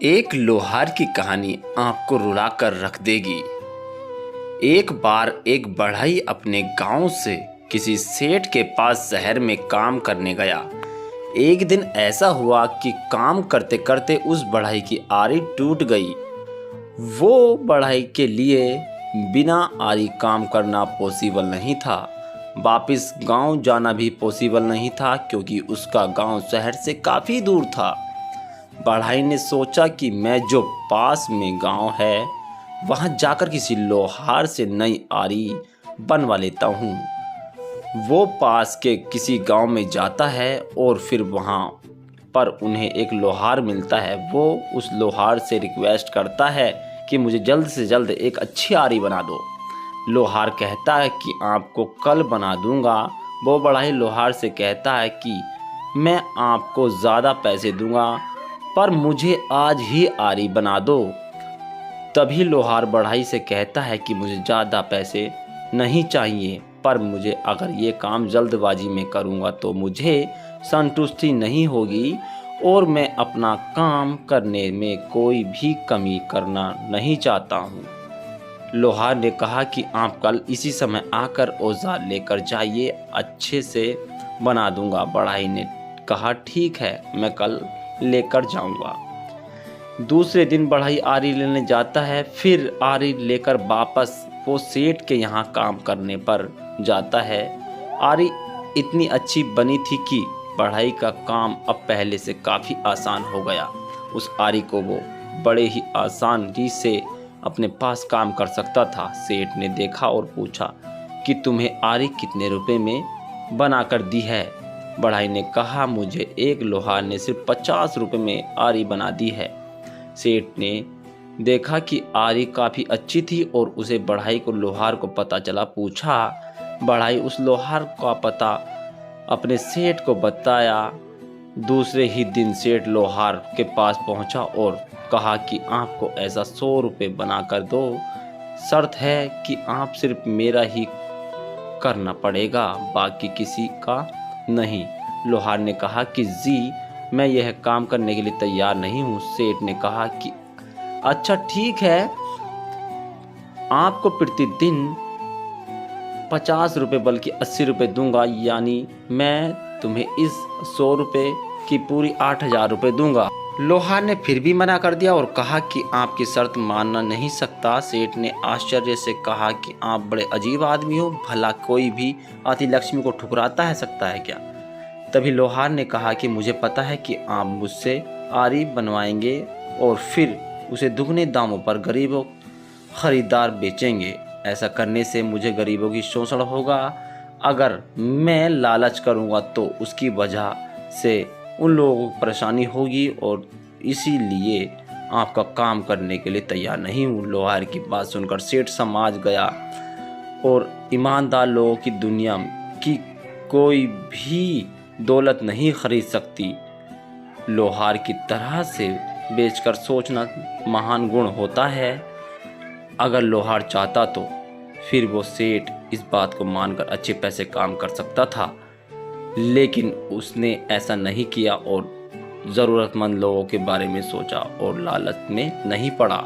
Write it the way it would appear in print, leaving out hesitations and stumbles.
एक लोहार की कहानी आपको रुला कर रख देगी। एक बार एक बढ़ई अपने गांव से किसी सेठ के पास शहर में काम करने गया। एक दिन ऐसा हुआ कि काम करते करते उस बढ़ई की आरी टूट गई। वो बढ़ई के लिए बिना आरी काम करना पॉसिबल नहीं था। वापस गांव जाना भी पॉसिबल नहीं था क्योंकि उसका गांव शहर से काफ़ी दूर था। बढ़ई ने सोचा कि मैं जो पास में गांव है वहां जाकर किसी लोहार से नई आरी बनवा लेता हूँ। वो पास के किसी गांव में जाता है और फिर वहां पर उन्हें एक लोहार मिलता है। वो उस लोहार से रिक्वेस्ट करता है कि मुझे जल्द से जल्द एक अच्छी आरी बना दो। लोहार कहता है कि आपको कल बना दूंगा। वो बढ़ई लोहार से कहता है कि मैं आपको ज़्यादा पैसे दूंगा पर मुझे आज ही आरी बना दो। तभी लोहार बढ़ई से कहता है कि मुझे ज़्यादा पैसे नहीं चाहिए पर मुझे अगर ये काम जल्दबाजी में करूँगा तो मुझे संतुष्टि नहीं होगी और मैं अपना काम करने में कोई भी कमी करना नहीं चाहता हूँ। लोहार ने कहा कि आप कल इसी समय आकर औजार लेकर जाइए, अच्छे से बना दूंगा। बढ़ई ने कहा ठीक है, मैं कल लेकर जाऊंगा। दूसरे दिन बढ़ई आरी लेने जाता है। फिर आरी लेकर वापस वो सेठ के यहाँ काम करने पर जाता है। आरी इतनी अच्छी बनी थी कि बढ़ई का काम अब पहले से काफ़ी आसान हो गया। उस आरी को वो बड़े ही आसानी से अपने पास काम कर सकता था। सेठ ने देखा और पूछा कि तुम्हें आरी कितने रुपए में बना कर दी है? बढ़ई ने कहा मुझे एक लोहार ने सिर्फ 50 रुपये में आरी बना दी है। सेठ ने देखा कि आरी काफ़ी अच्छी थी और उसे बढ़ई को लोहार को पता चला। पूछा। बढ़ई उस लोहार का पता अपने सेठ को बताया। दूसरे ही दिन सेठ लोहार के पास पहुंचा और कहा कि आपको ऐसा 100 रुपये बना कर दो, शर्त है कि आप सिर्फ मेरा ही करना पड़ेगा, बाकी किसी का नहीं। लोहार ने कहा कि जी मैं यह काम करने के लिए तैयार नहीं हूँ। सेठ ने कहा कि अच्छा ठीक है, आपको प्रतिदिन 50 रुपये बल्कि 80 रुपये दूंगा, यानी मैं तुम्हें इस 100 रुपये की पूरी 8000 रुपये दूंगा। लोहार ने फिर भी मना कर दिया और कहा कि आपकी शर्त मानना नहीं सकता। सेठ ने आश्चर्य से कहा कि आप बड़े अजीब आदमी हो, भला कोई भी आती लक्ष्मी को ठुकराता है सकता है क्या? तभी लोहार ने कहा कि मुझे पता है कि आप मुझसे आरी बनवाएंगे और फिर उसे दुगने दामों पर गरीबों खरीदार बेचेंगे। ऐसा करने से मुझे गरीबों की शोषण होगा। अगर मैं लालच करूंगा तो उसकी वजह से उन लोगों को परेशानी होगी और इसीलिए आपका काम करने के लिए तैयार नहीं हूँ। लोहार की बात सुनकर सेठ समझ गया और ईमानदार लोगों की दुनिया की कोई भी दौलत नहीं खरीद सकती। लोहार की तरह से बेचकर सोचना महान गुण होता है। अगर लोहार चाहता तो फिर वो सेठ इस बात को मानकर अच्छे पैसे काम कर सकता था, लेकिन उसने ऐसा नहीं किया और ज़रूरतमंद लोगों के बारे में सोचा और लालच में नहीं पड़ा।